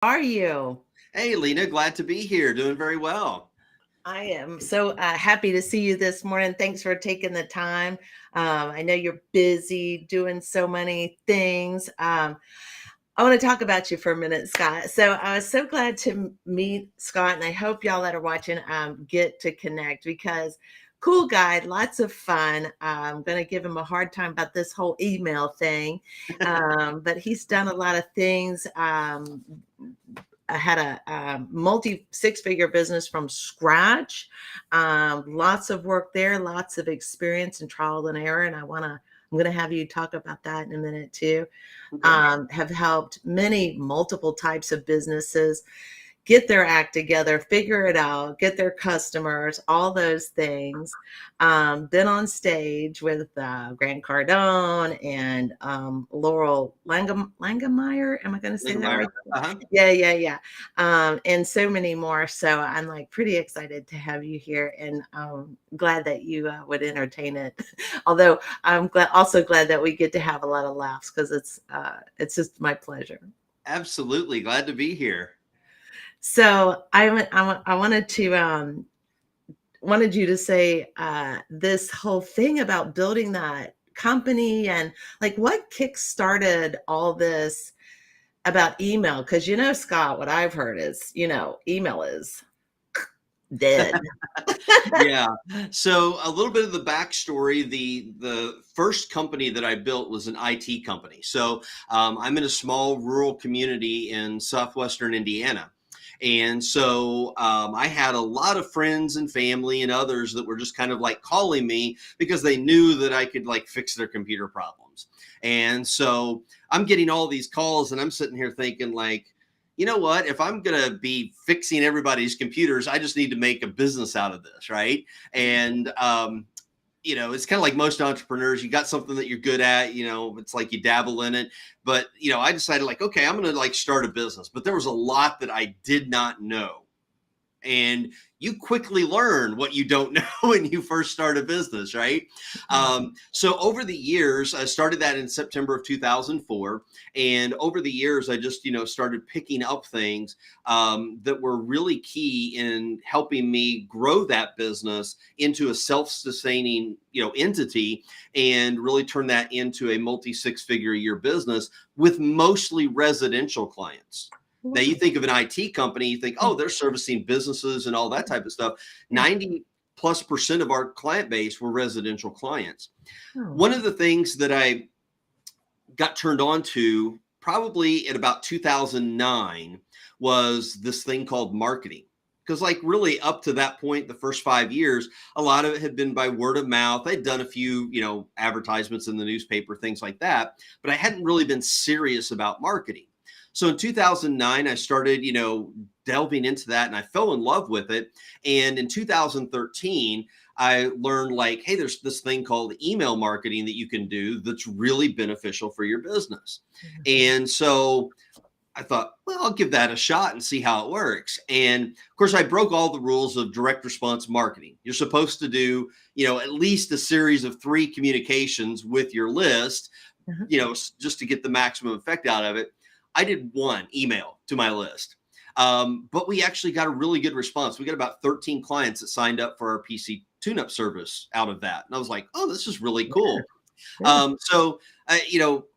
How are you? Hey, Lena, glad to be here. Doing very well. I am so happy to see you this morning. Thanks for taking the time. I know you're busy doing so many things. I want to talk about you for a minute, Scott. So I was so glad to meet Scott, and I hope y'all that are watching get to connect because cool guy, lots of fun. I'm going to give him a hard time about this whole email thing, but he's done a lot of things. I had a multi six-figure business from scratch. Lots of work there, lots of experience and trial and error. And I'm going to have you talk about that in a minute too. Okay. Have helped many multiple types of businesses get their act together, figure it out, get their customers, all those things. Been on stage with Grant Cardone and Laurel Langemeyer. Am I going to say that Lingemeyer. right? Uh-huh. Yeah. And so many more. So I'm like pretty excited to have you here and glad that you would entertain it. Although also glad that we get to have a lot of laughs because it's just my pleasure. Absolutely. Glad to be here. So I wanted you to say this whole thing about building that company and like what kick-started all this about email, because Scott, what I've heard is email is dead. Yeah. So a little bit of the backstory. The first company that I built was an IT company. So I'm in a small rural community in southwestern Indiana. And so I had a lot of friends and family and others that were just kind of like calling me because they knew that I could like fix their computer problems. And so I'm getting all these calls and I'm sitting here thinking like, you know what? If I'm going to be fixing everybody's computers, I just need to make a business out of this, right? And it's kind of like most entrepreneurs. You got something that you're good at, it's like you dabble in it. But I decided like, okay, I'm going to like start a business. But there was a lot that I did not know. And you quickly learn what you don't know when you first start a business, right? So over the years, I started that in September of 2004. And over the years, I just, started picking up things that were really key in helping me grow that business into a self-sustaining, entity and really turn that into a multi-six-figure a year business with mostly residential clients. Now you think of an IT company, you think, oh, they're servicing businesses and all that type of stuff. 90+% of our client base were residential clients. Oh. One of the things that I got turned on to probably at about 2009 was this thing called marketing. Because like really up to that point, the first 5 years, a lot of it had been by word of mouth. I'd done a few, advertisements in the newspaper, things like that, but I hadn't really been serious about marketing. So in 2009, I started, delving into that and I fell in love with it. And in 2013, I learned like, hey, there's this thing called email marketing that you can do that's really beneficial for your business. And so I thought, well, I'll give that a shot and see how it works. And of course, I broke all the rules of direct response marketing. You're supposed to do, at least a series of 3 communications with your list, just to get the maximum effect out of it. I did 1 email to my list. But we actually got a really good response. We got about 13 clients that signed up for our PC tune-up service out of that. And I was like, oh, this is really cool.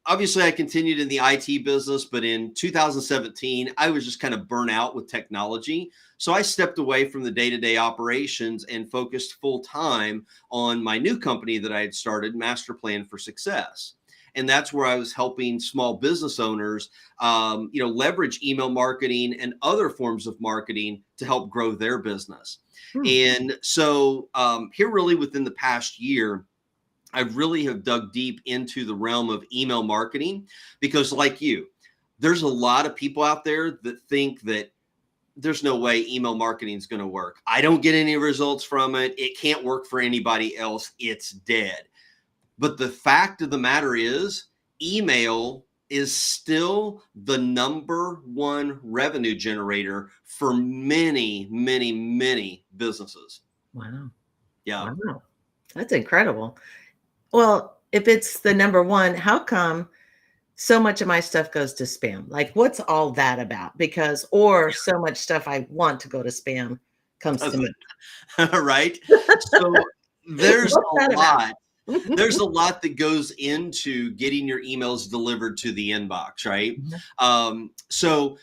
Obviously I continued in the IT business, but in 2017, I was just kind of burnt out with technology. So I stepped away from the day-to-day operations and focused full time on my new company that I had started, Master Plan for Success. And that's where I was helping small business owners, leverage email marketing and other forms of marketing to help grow their business. And so here really within the past year, I really have dug deep into the realm of email marketing because like you, there's a lot of people out there that think that there's no way email marketing is going to work. I don't get any results from it. It can't work for anybody else. It's dead. But the fact of the matter is, email is still the number 1 revenue generator for many, many, many businesses. Wow. Yeah. Wow. That's incredible. Well, if it's the number one, how come so much of my stuff goes to spam. Like, what's all that about? Because, or so much stuff I want to go to spam comes to Does me. it? Right? So there's What's a that about? lot. There's a lot that goes into getting your emails delivered to the inbox, right? Mhm. So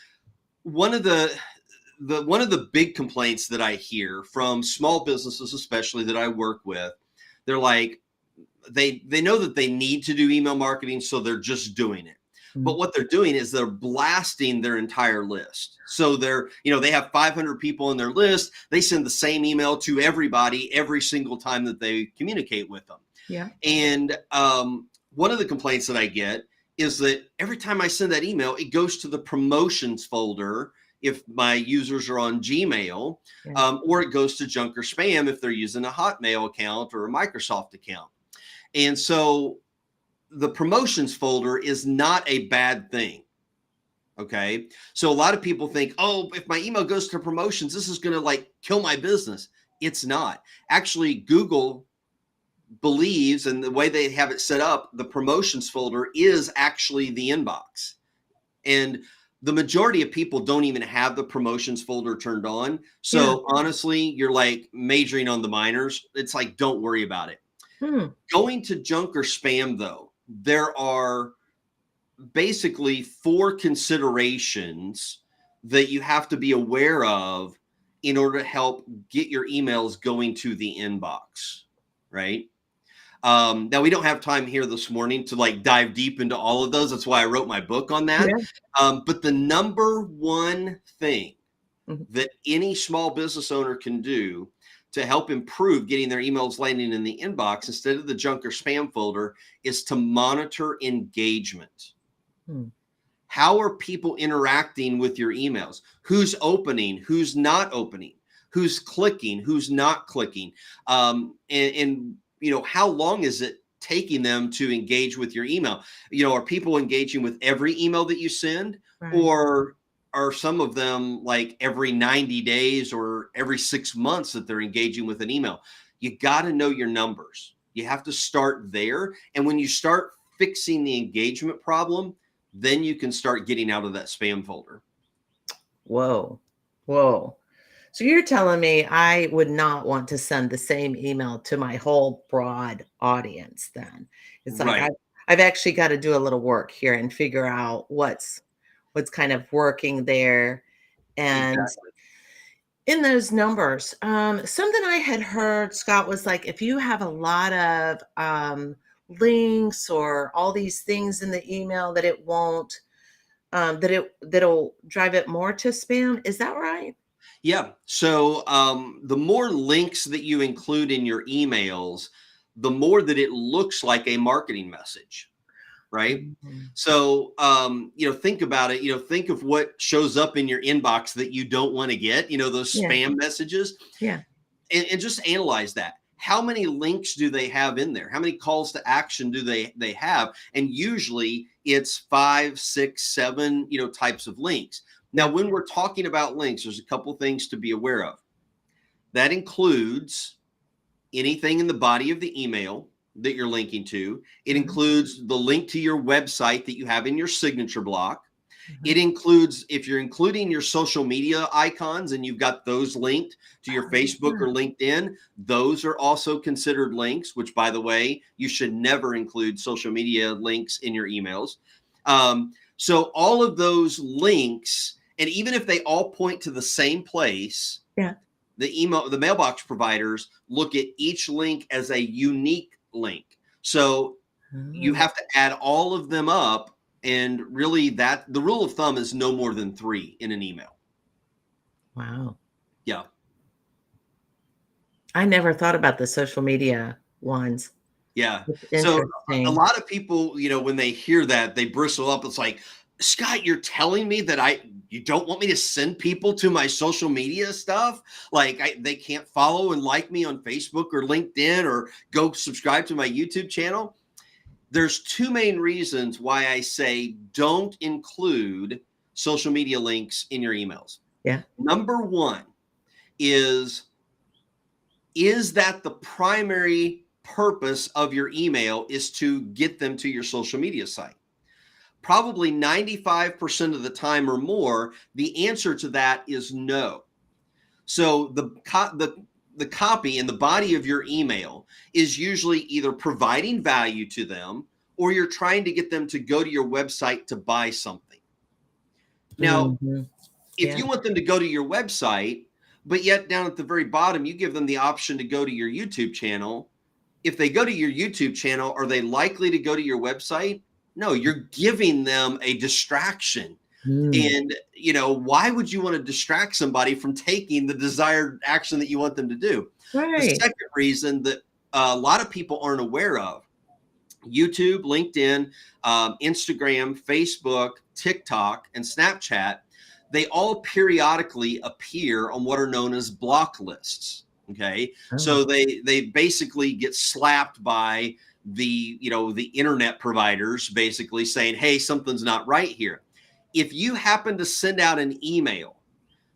one of the big complaints that I hear from small businesses, especially that I work with, they're like, they know that they need to do email marketing, so they're just doing it. But Mhm. what they're doing is they're blasting their entire list. So they have 500 people on their list. They send the same email to everybody every single time that they communicate with them. Yeah. And one of the complaints that I get is that every time I send that email, it goes to the promotions folder if my users are on Gmail, Yeah. or it goes to junk or spam if they're using a Hotmail account or a Microsoft account. And so the promotions folder is not a bad thing. Okay. So a lot of people think, oh, if my email goes to promotions, this is going to like kill my business. It's not. Actually, Google believes, and the way they have it set up, the promotions folder is actually the inbox. And the majority of people don't even have the promotions folder turned on. Yeah. So honestly, you're like majoring on the minors. It's like, don't worry about it. Hmm. Going to junk or spam, though, there are basically 4 considerations that you have to be aware of in order to help get your emails going to the inbox, right? Now we don't have time here this morning to like dive deep into all of those. That's why I wrote my book on that. Yeah. But the number one thing Mhm. that any small business owner can do to help improve getting their emails landing in the inbox instead of the junk or spam folder is to monitor engagement. Hmm. How are people interacting with your emails? Who's opening? Who's not opening? Who's clicking? Who's not clicking? And how long is it taking them to engage with your email? Are people engaging with every email that you send, Right. or are some of them like every 90 days or every 6 months that they're engaging with an email? You got to know your numbers. You have to start there. And when you start fixing the engagement problem, then you can start getting out of that spam folder. Whoa. Whoa. So you're telling me I would not want to send the same email to my whole broad audience then. It's like Right. I've actually got to do a little work here and figure out what's kind of working there. And Exactly. in those numbers, something I had heard, Scott, was like if you have a lot of links or all these things in the email that it won't that'll drive it more to spam. Is that right? Yeah. So the more links that you include in your emails, the more that it looks like a marketing message, right? Mhm. So, think about it. Think of what shows up in your inbox that you don't want to get, those Yeah, spam messages. yeah. And just analyze that. How many links do they have in there? How many calls to action do they have? And usually it's 5, 6, 7, types of links. Now, Yeah. when we're talking about links, there's a couple things to be aware of. That includes anything in the body of the email that you're linking to. It Mhm, includes the link to your website that you have in your signature block. mhm. It includes, if you're including your social media icons and you've got those linked to your Facebook or Ah, LinkedIn, those are also considered links, which, by the way, you should never include social media links in your emails. So, all of those links, and even if they all point to the same place, yeah. the mailbox providers look at each link as a unique link. So, you Oh, have to add all of them up, and really that the rule of thumb is no more than 3 in an email. wow. Yeah. I never thought about the social media ones. Yeah. It's So a interesting. lot of people, when they hear that, they bristle up. It's like, Scott, you're telling me that you don't want me to send people to my social media stuff? Like they can't follow and like me on Facebook or LinkedIn or go subscribe to my YouTube channel? There's 2 main reasons why I say don't include social media links in your emails. Yeah. Number 1 is that the primary purpose of your email is to get them to your social media site? probably 95% of the time or more, the answer to that is no. So the copy and the body of your email is usually either providing value to them or you're trying to get them to go to your website to buy something. Now, Mm-hmm. if Yeah. you want them to go to your website, but yet down at the very bottom, you give them the option to go to your YouTube channel. If they go to your YouTube channel, are they likely to go to your website? No, you're giving them a distraction. Mm. And, why would you want to distract somebody from taking the desired action that you want them to do? The Right. second reason that a lot of people aren't aware of, YouTube, LinkedIn, Instagram, Facebook, TikTok, and Snapchat, they all periodically appear on what are known as block lists. Okay, Oh. so they basically get slapped by the internet providers, basically saying, hey, something's not right here. If you happen to send out an email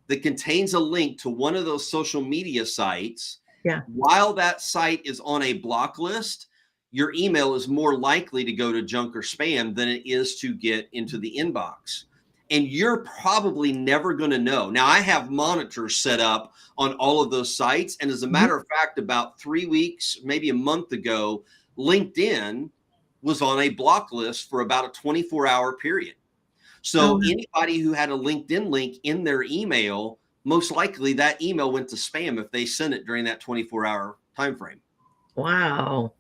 that contains a link to one of those social media sites, Yeah. while that site is on a block list, your email is more likely to go to junk or spam than it is to get into the inbox. And you're probably never going to know. Now, I have monitors set up on all of those sites. And as a Mhm. matter of fact, about 3 weeks, maybe a month ago, LinkedIn was on a block list for about a 24-hour period. Oh, So anybody who had a LinkedIn link in their email, most likely that email went to spam if they sent it during that 24-hour time frame. wow.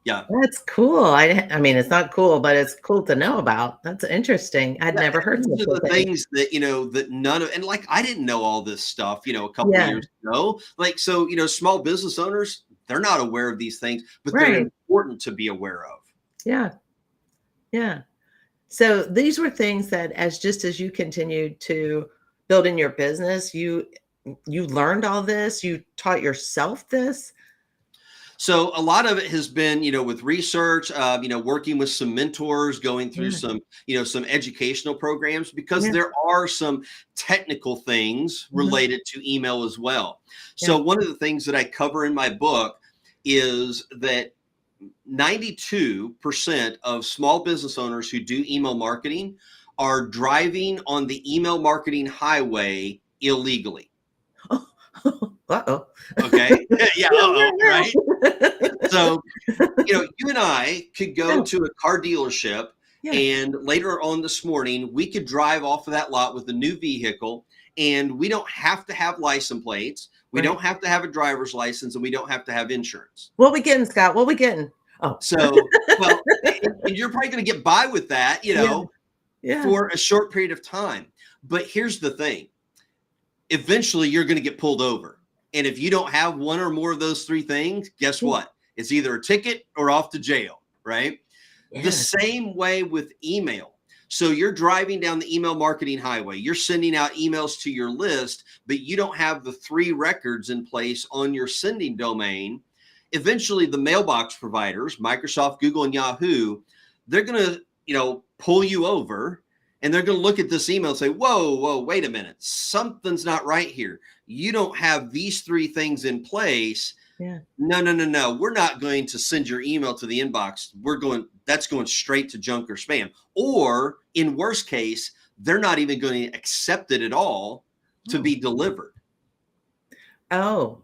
Yeah. That's cool. I mean, it's not cool, but it's cool to know about. That's interesting. I'd Yeah, never heard these such are a the thing. things that none of, and like I didn't know all this stuff, a couple of Yeah. years ago. Like, so, small business owners, they're not aware of these things, but they're Right. important to be aware of. Yeah. Yeah. So these were things that just as you continued to build in your business, you learned all this, you taught yourself this? So a lot of it has been, with research, working with some mentors, going through Yeah. some educational programs, because Yeah. there are some technical things Mhm. related to email as well. Yeah. So one of the things that I cover in my book is that 92% of small business owners who do email marketing are driving on the email marketing highway illegally. Uh-oh. Okay. Yeah. Right. So, you and I could go Yeah. to a car dealership, Yeah. and later on this morning, we could drive off of that lot with a new vehicle, and we don't have to have license plates. We Right. don't have to have a driver's license, and we don't have to have insurance. What we getting, Scott? What we getting? Oh. So, well, and you're probably going to get by with that, Yeah. Yeah. for a short period of time. But here's the thing. Eventually you're going to get pulled over. And if you don't have one or more of those three things, guess Yeah. what? It's either a ticket or off to jail, right? The Yes. same way with email. So you're driving down the email marketing highway, you're sending out emails to your list, but you don't have the three records in place on your sending domain. Eventually, the mailbox providers, Microsoft, Google, and Yahoo, they're going to, pull you over, and they're going to look at this email and say, whoa, wait a minute. Something's not right here. You don't have these three things in place. Yeah. No. We're not going to send your email to the inbox. That's going straight to junk or spam. Or in worst case, they're not even going to accept it at all to Oh. be delivered. Oh.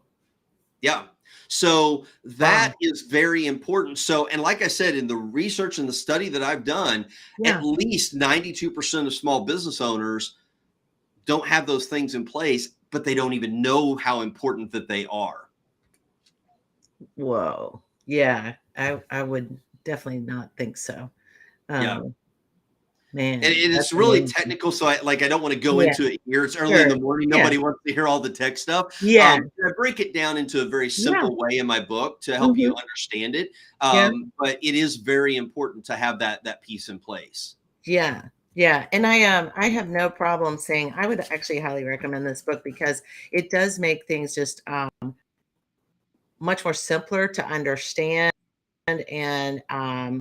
Yeah. So Wow. that is very important. So, and like I said, in the research and the study that I've done, Yeah. at least 92% of small business owners don't have those things in place, but they don't even know how important that they are. Whoa. Yeah. I would definitely not think so. Yeah. Um, And man, that's it's really amazing. technical, so I don't want to go Yeah. into it here. It's early in Sure. the morning. Yeah. Nobody wants to hear all the tech stuff. Yeah. I break it down into a very Yeah. simple way in my book to help you Mhm. understand it. Yeah. But it is very important to have that piece in place. Yeah. Yeah. And I have no problem saying I would actually highly recommend this book because it does make things just much more simpler to understand and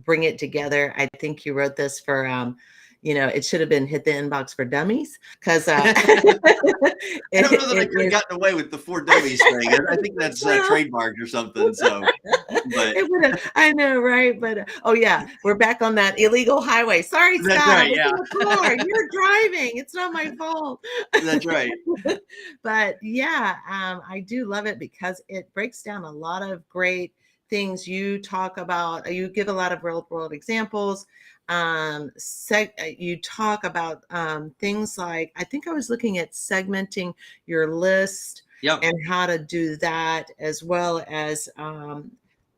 bring it together. I think you wrote this for it should have been hit the inbox for dummies because I don't know that I it could have is. gotten away with the four dummies thing. I think that's Well, trademarked or something. So, but it would have, I know, right? But oh yeah, we're back on that illegal highway. Sorry, that's Scott, I right. was Yeah, in the car. You're driving. It's not my fault. that's right. But yeah, I do love it because it breaks down a lot of great things. You talk about, you give a lot of real world examples. You talk about things like, I think I was looking at segmenting your list Yep. and how to do that, as well as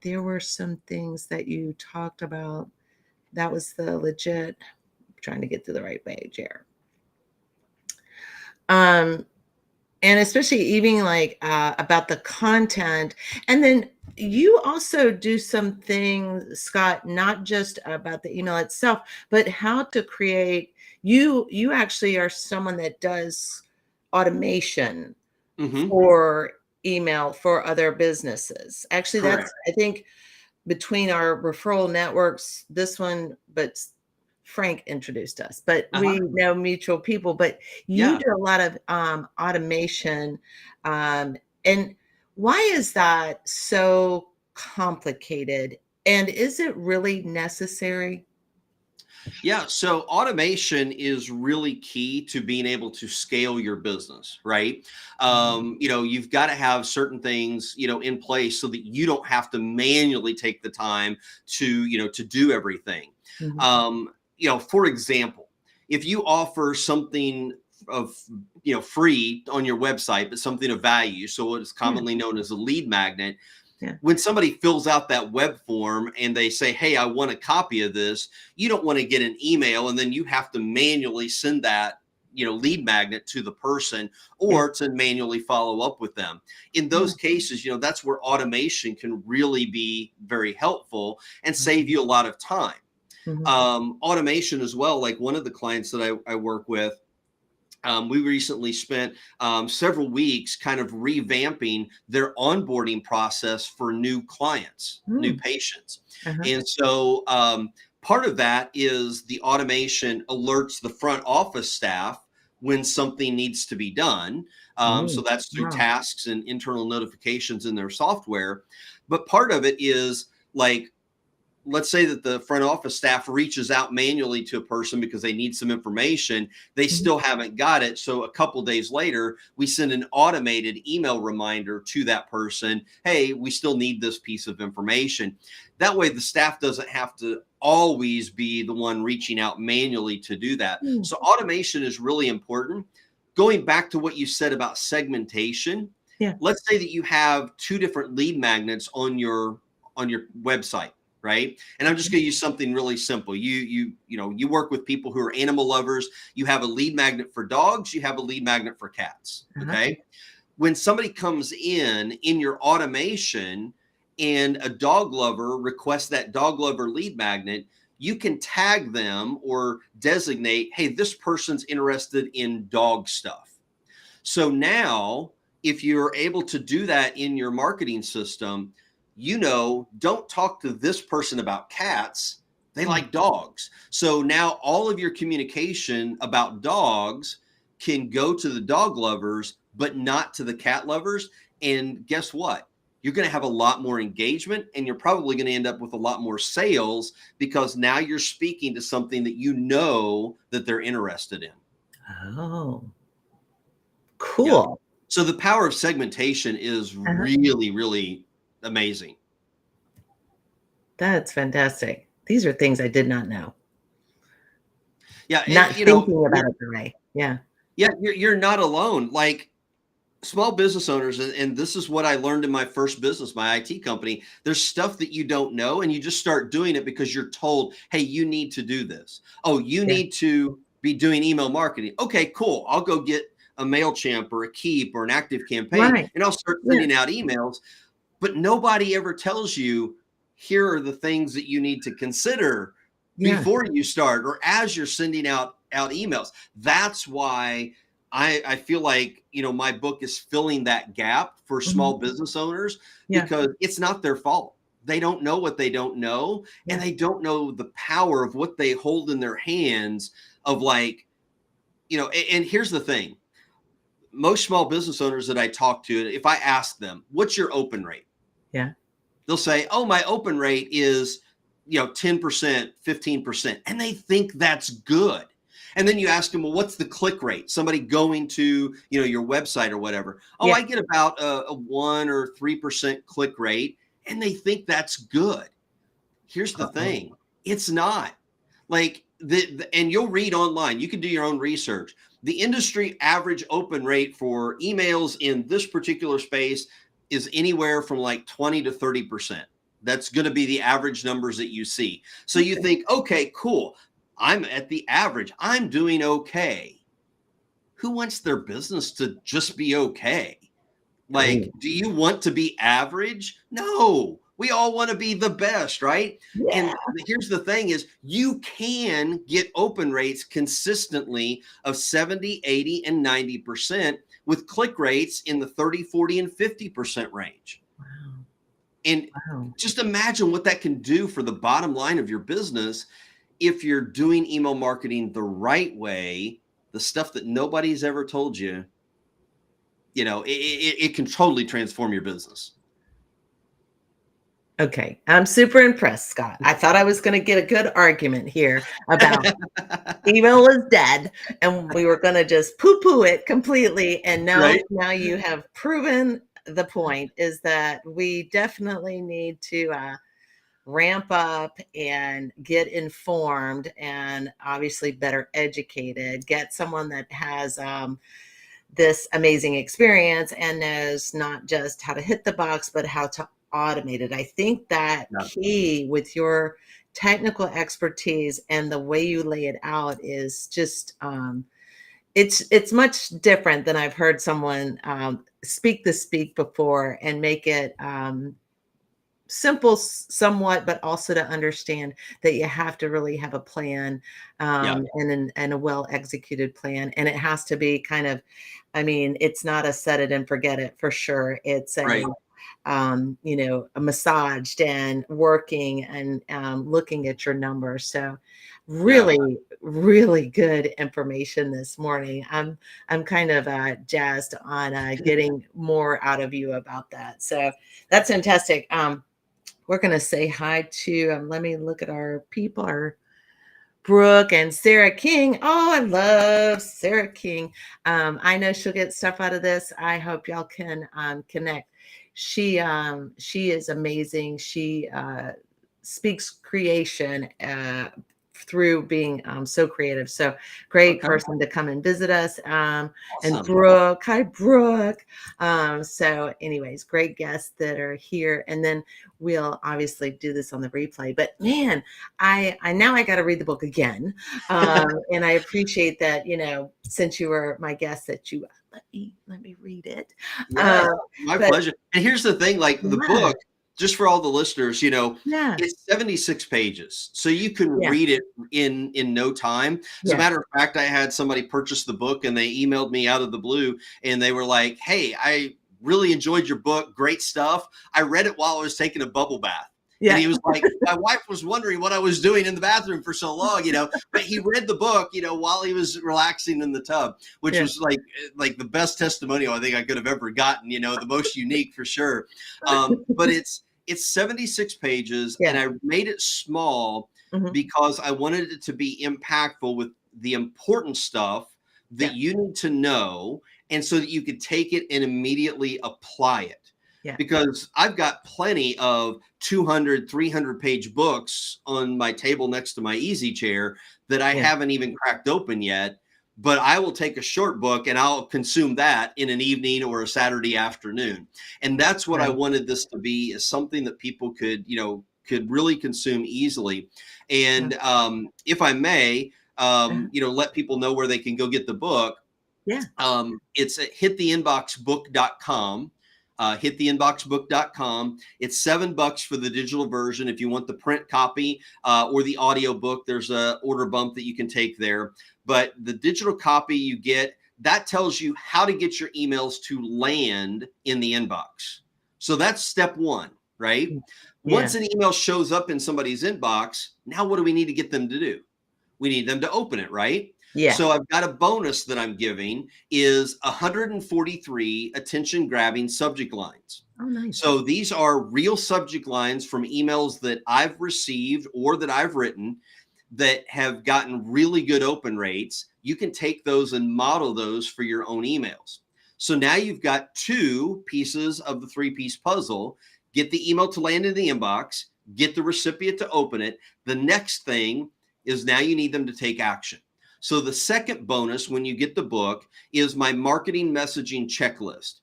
there were some things that you talked about. That was the legit, I'm trying to get to the right page here. Um, and especially even like about the content. And then you also do some things, Scott, not just about the email itself, but how to create. You actually are someone that does automation Hmm. for email for other businesses. Actually, Correct. that's, I think, between our referral networks, this one, but Frank introduced us, but we Uh-huh. know mutual people. But you Yeah. do a lot of automation. Um, and why is that so complicated? And is it really necessary? Yeah, so automation is really key to being able to scale your business, right? You've got to have certain things, in place so that you don't have to manually take the time to do everything. Mhm. For example, if you offer something of free on your website, but something of value, so what is Yeah, commonly known as a lead magnet, yeah, when somebody fills out that web form and they say, hey, I want a copy of this, you don't want to get an email and then you have to manually send that lead magnet to the person yeah. or to manually follow up with them. In Yeah. those cases, that's where automation can really be very helpful and save Mhm. you a lot of time. Mhm. Automation as well, like one of the clients that I work with, we recently spent several weeks kind of revamping their onboarding process for new clients, new Mm. patients. Uh-huh. And so part of that is the automation alerts the front office staff when something needs to be done. So Mm. that's through Wow. tasks and internal notifications in their software. But part of it is like, let's say that the front office staff reaches out manually to a person because they need some information, they Mhm. still haven't got it, so a couple days later we send an automated email reminder to that person, hey, we still need this piece of information. That way the staff doesn't have to always be the one reaching out manually to do that. Mm. So automation is really important. Going back to what you said about segmentation, Yeah. let's say that you have two different lead magnets on your website, right? And I'm just Okay. going to use something really simple. You work with people who are animal lovers. You have a lead magnet for dogs, you have a lead magnet for cats, Uh-huh. okay? When somebody comes in your automation and a dog lover requests that dog lover lead magnet, you can tag them or designate, hey, this person's interested in dog stuff. So now, if you're able to do that in your marketing system, don't talk to this person about cats. They Mm. like dogs. So now all of your communication about dogs can go to the dog lovers, but not to the cat lovers. And guess what? You're going to have a lot more engagement and you're probably going to end up with a lot more sales because now you're speaking to something that that they're interested in. Oh, Yeah. cool. So the power of segmentation is Uh-huh. really, really amazing. That's fantastic. These are things I did not know. Yeah, and Not thinking about it the way. Yeah. you're not alone. Like small business owners, and this is what I learned in my first business, my IT company. There's stuff that you don't know, and you just start doing it because you're told, hey, you need to do this. Oh, you Yeah. need to be doing email marketing. Okay, cool. I'll go get a MailChimp or a Keep or an Active Campaign, Right. and I'll start Yeah. sending out emails. But nobody ever tells you, here are the things that you need to consider Yeah. before you start or as you're sending out emails. That's why I feel like my book is filling that gap for Mhm. small business owners Yeah. because it's not their fault. They don't know what they don't know, and Yeah. they don't know the power of what they hold in their hands of like, and here's the thing. Most small business owners that I talk to, if I ask them, what's your open rate? Yeah. They'll say, oh, my open rate is, 10%, 15%. And they think that's good. And then you ask them, well, what's the click rate? Somebody going to, your website or whatever. Oh, Yeah. I get about a 1 or 3% click rate. And they think that's good. Here's the thing. It's not. Like and you'll read online. You can do your own research. The industry average open rate for emails in this particular space is anywhere from like 20 to 30%. That's going to be the average numbers that you see. So you think, okay, cool. I'm at the average. I'm doing okay. Who wants their business to just be okay? Like, do you want to be average? No, we all want to be the best, right? Yeah. And here's the thing is you can get open rates consistently of 70, 80, and 90% with click rates in the 30, 40, and 50% range. Wow. And just imagine what that can do for the bottom line of your business if you're doing email marketing the right way, the stuff that nobody's ever told you. It can totally transform your business. Okay. I'm super impressed, Scott. I thought I was going to get a good argument here about email is dead and we were going to just poo-poo it completely. And now you have proven the point is that we definitely need to ramp up and get informed and obviously better educated, get someone that has this amazing experience and knows not just how to hit the box, but how to automate it. I think that key with your technical expertise and the way you lay it out is just, it's much different than I've heard someone speak before and make it simple somewhat, but also to understand that you have to really have a plan and a well executed plan. And it has to be kind of, it's not a set it and forget it for sure. It's a, massaged and working and looking at your numbers. So really, really good information this morning. I'm kind of jazzed on getting more out of you about that. So that's fantastic. We're going to say hi to, let me look at our people, our Brooke and Sarah King. Oh, I love Sarah King. I know she'll get stuff out of this. I hope y'all can connect. She is amazing. She speaks creation through being so creative. So great person to come and visit us. Awesome. And Brooke, hi Brooke. So anyways, great guests that are here. And then we'll obviously do this on the replay. But man, I now I got to read the book again. And I appreciate that, since you were my guest, that you let me read it. Yeah, my pleasure. And here's the thing, like the book, just for all the listeners, it's 76 pages. So you can read it in no time. As a matter of fact, I had somebody purchase the book and they emailed me out of the blue and they were like, hey, I really enjoyed your book. Great stuff. I read it while I was taking a bubble bath. Yeah. And he was like, my wife was wondering what I was doing in the bathroom for so long, but he read the book, while he was relaxing in the tub, which was like the best testimonial I think I could have ever gotten, the most unique for sure. But it's 76 pages and I made it small because I wanted it to be impactful with the important stuff that you need to know. And so that you could take it and immediately apply it. Yeah. Because I've got plenty of 200, 300 page books on my table next to my easy chair that I haven't even cracked open yet. But I will take a short book and I'll consume that in an evening or a Saturday afternoon. And that's what I wanted this to be, is something that people could really consume easily. And if I may, let people know where they can go get the book. Yeah. It's at hittheinboxbook.com. Hittheinboxbook.com. It's $7 for the digital version. If you want the print copy or the audio book, there's a order bump that you can take there. But the digital copy you get, that tells you how to get your emails to land in the inbox. So that's step one, right? Yeah. Once an email shows up in somebody's inbox, now what do we need to get them to do? we need them to open it, right? Yeah. So I've got a bonus that I'm giving is 143 attention grabbing subject lines. Oh, nice. So these are real subject lines from emails that I've received or that I've written that have gotten really good open rates. You can take those and model those for your own emails. So now you've got two pieces of the three-piece puzzle. Get the email to land in the inbox, get the recipient to open it. The next thing is now you need them to take action. So the second bonus when you get the book is my marketing messaging checklist,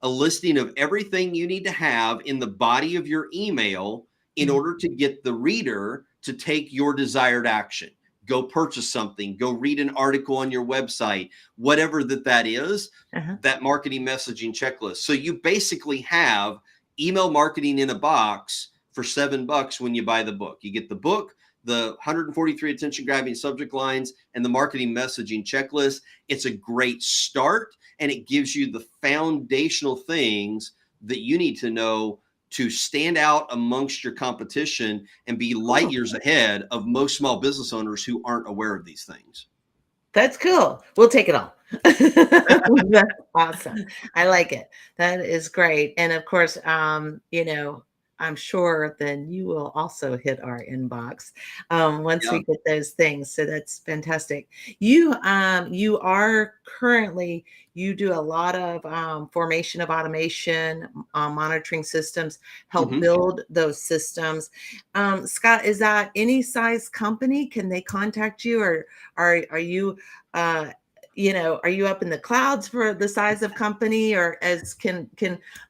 a listing of everything you need to have in the body of your email in Mm. order to get the reader to take your desired action. Go purchase something, go read an article on your website, whatever that is, Uh-huh. that marketing messaging checklist. So you basically have email marketing in a box for $7 when you buy the book. You get the book, the 143 attention grabbing subject lines, and the marketing messaging checklist. It's a great start, and it gives you the foundational things that you need to know to stand out amongst your competition and be light Cool. years ahead of most small business owners who aren't aware of these things. That's cool. We'll take it all. That's awesome. I like it. That is great. And of course, I'm sure then you will also hit our inbox once Yeah. we get those things. So that's fantastic. You are currently you do a lot of formation of automation, monitoring systems, help Mhm. build those systems. Scott, is that any size company? Can they contact you, or are you uh, are you up in the clouds for the size of company, or as can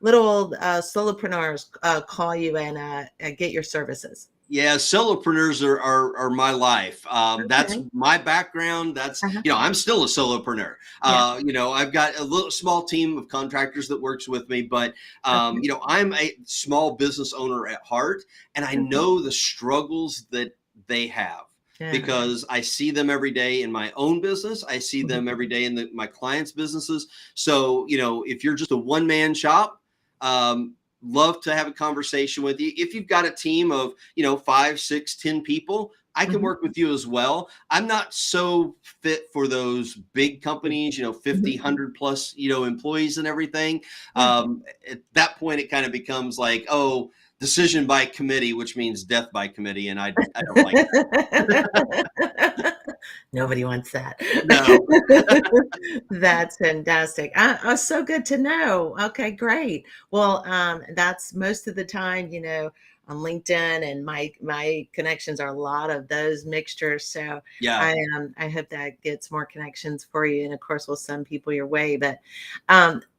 little solopreneurs call you and get your services? Yeah, solopreneurs are my life. That's Okay. my background. That's, Uh-huh. I'm still a solopreneur. Yeah. I've got a little small team of contractors that works with me, but Okay. I'm a small business owner at heart, and I Okay. know the struggles that they have Yeah. because I see them every day in my own business. I see Mhm. them every day in my clients' businesses. So, if you're just a one-man shop, love to have a conversation with you. If you've got a team of 5, 6, 10 people, I can Mhm. work with you as well. I'm not so fit for those big companies, 50, Mhm. 100 plus, employees and everything. Yeah. At that point, it kind of becomes like, oh, decision by committee, which means death by committee. And I don't like Nobody wants that. that. No. That's fantastic. So good to know. Okay, great. Well, that's most of the time, on LinkedIn, and my connections are a lot of those mixtures. So Yeah, I hope that gets more connections for you, and of course, we'll send people your way. But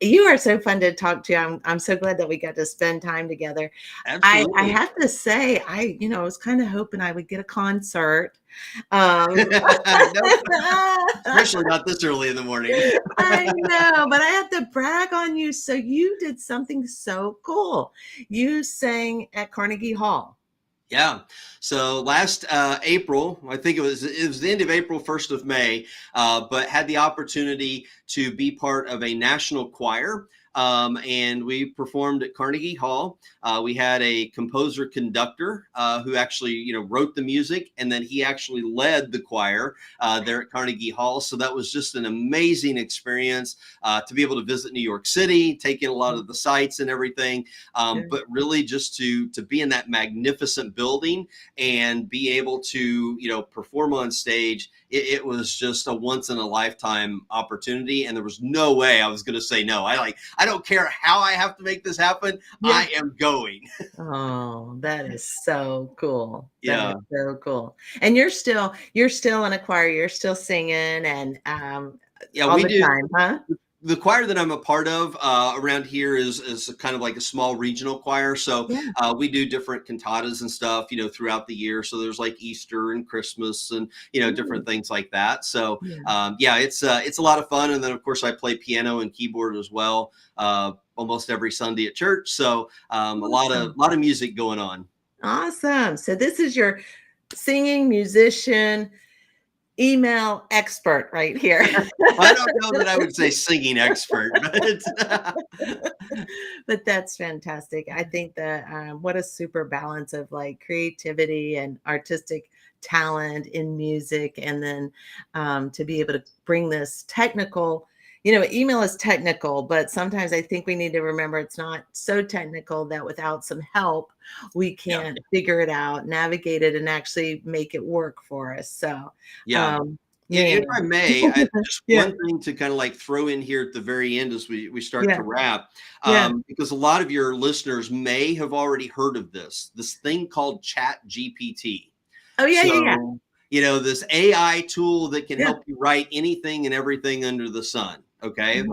you are so fun to talk to. I'm so glad that we got to spend time together. I absolutely. have to say, I was kind of hoping I would get a concert. Um, Nope. Especially not this early in the morning. I know, but I have to brag on you. So you did something so cool. You sang at Carnegie Hall. Yeah. So last April, I think it was the end of April, 1st of May, but had the opportunity to be part of a national choir. And we performed at Carnegie Hall. We had a composer conductor who actually, wrote the music, and then he actually led the choir there at Carnegie Hall. So that was just an amazing experience to be able to visit New York City, take in a lot of the sights and everything, Yeah. but really just to be in that magnificent building and be able to perform on stage. It was just a once in a lifetime opportunity, and there was no way I was going to say no. I don't care how I have to make this happen. Yeah. I am going. Oh, that is so cool. That is Yeah. so cool. And you're still in a choir. You're still singing and Yeah, all we the do. time, huh? The choir that I'm a part of around here is kind of like a small regional choir. So Yeah. we do different cantatas and stuff, throughout the year. So there's like Easter and Christmas and different Mm, things like that. So yeah. yeah, it's a lot of fun. And then of course I play piano and keyboard as well, almost every Sunday at church. So a lot of Awesome. music going on. Awesome. So this is your singing musician email expert right here. I don't know that I would say singing expert, but But that's fantastic. I think that what a super balance of like creativity and artistic talent in music, and then to be able to bring this technical, email is technical, but sometimes I think we need to remember it's not so technical that without some help, we Yeah. can't figure it out, navigate it, and actually make it work for us. So, Yeah. um, If man, I may, just yeah, one thing to kind of like throw in here at the very end as we start to yeah, wrap, yeah. because a lot of your listeners may have already heard of this thing called Chat GPT. Oh, yeah, yeah, yeah, So, this AI tool that can yeah. help you write anything and everything under the sun. Okay.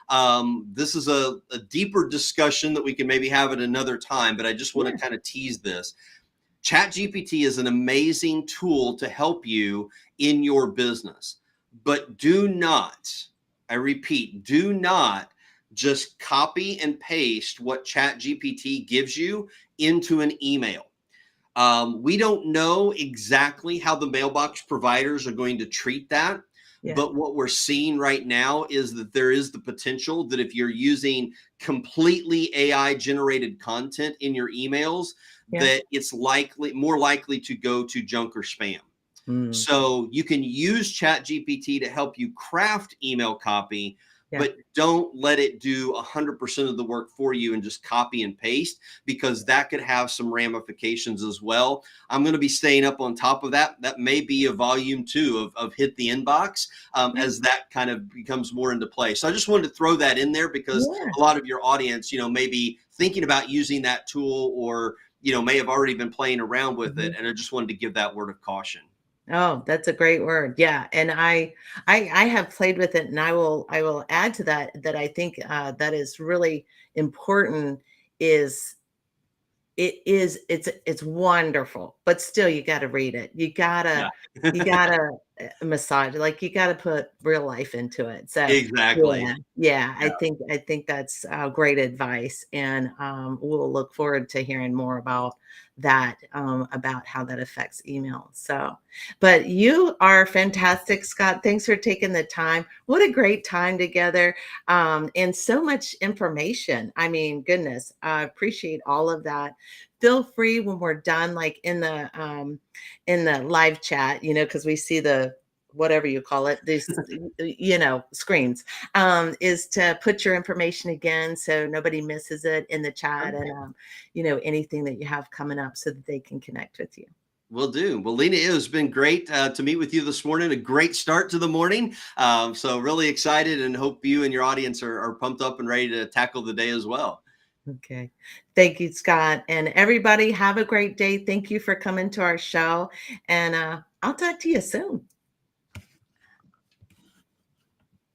Mhm. This is a deeper discussion that we can maybe have at another time, but I just want to Yeah, kind of tease this. ChatGPT is an amazing tool to help you in your business, but do not, I repeat, do not just copy and paste what ChatGPT gives you into an email. We don't know exactly how the mailbox providers are going to treat that. yeah, But what we're seeing right now is that there is the potential that if you're using completely AI generated content in your emails, yeah. that it's more likely to go to junk or spam. Mm, So you can use ChatGPT to help you craft email copy, yeah. but don't let it do 100% of the work for you and just copy and paste, because that could have some ramifications as well. I'm going to be staying up on top of that. That may be a volume 2 of Hit the Inbox, Yeah, as that kind of becomes more into play. So I just wanted to throw that in there because yeah. a lot of your audience, may be thinking about using that tool, or, may have already been playing around with it. Mhm. And I just wanted to give that word of caution. Oh, that's a great word. Yeah, and I have played with it, and I will add to that I think that is really important. Is it's wonderful, but still you gotta read it. Yeah. You gotta, massage it, like, you gotta put real life into it. So, Exactly. yeah, yeah, Yeah. I think that's, great advice, and, we'll look forward to hearing more about how that affects email. So, but you are fantastic, Scott. Thanks for taking the time. What a great time together, and so much information. I mean, goodness, I appreciate all of that. Feel free when we're done, like in the live chat, because we see the whatever you call it, these screens, is to put your information again so nobody misses it in the chat, and anything that you have coming up so that they can connect with you. Will do. Well, Lena, it has been great to meet with you this morning. A great start to the morning. So really excited, and hope you and your audience are pumped up and ready to tackle the day as well. Okay. Thank you, Scott. And everybody, have a great day. Thank you for coming to our show. And I'll talk to you soon.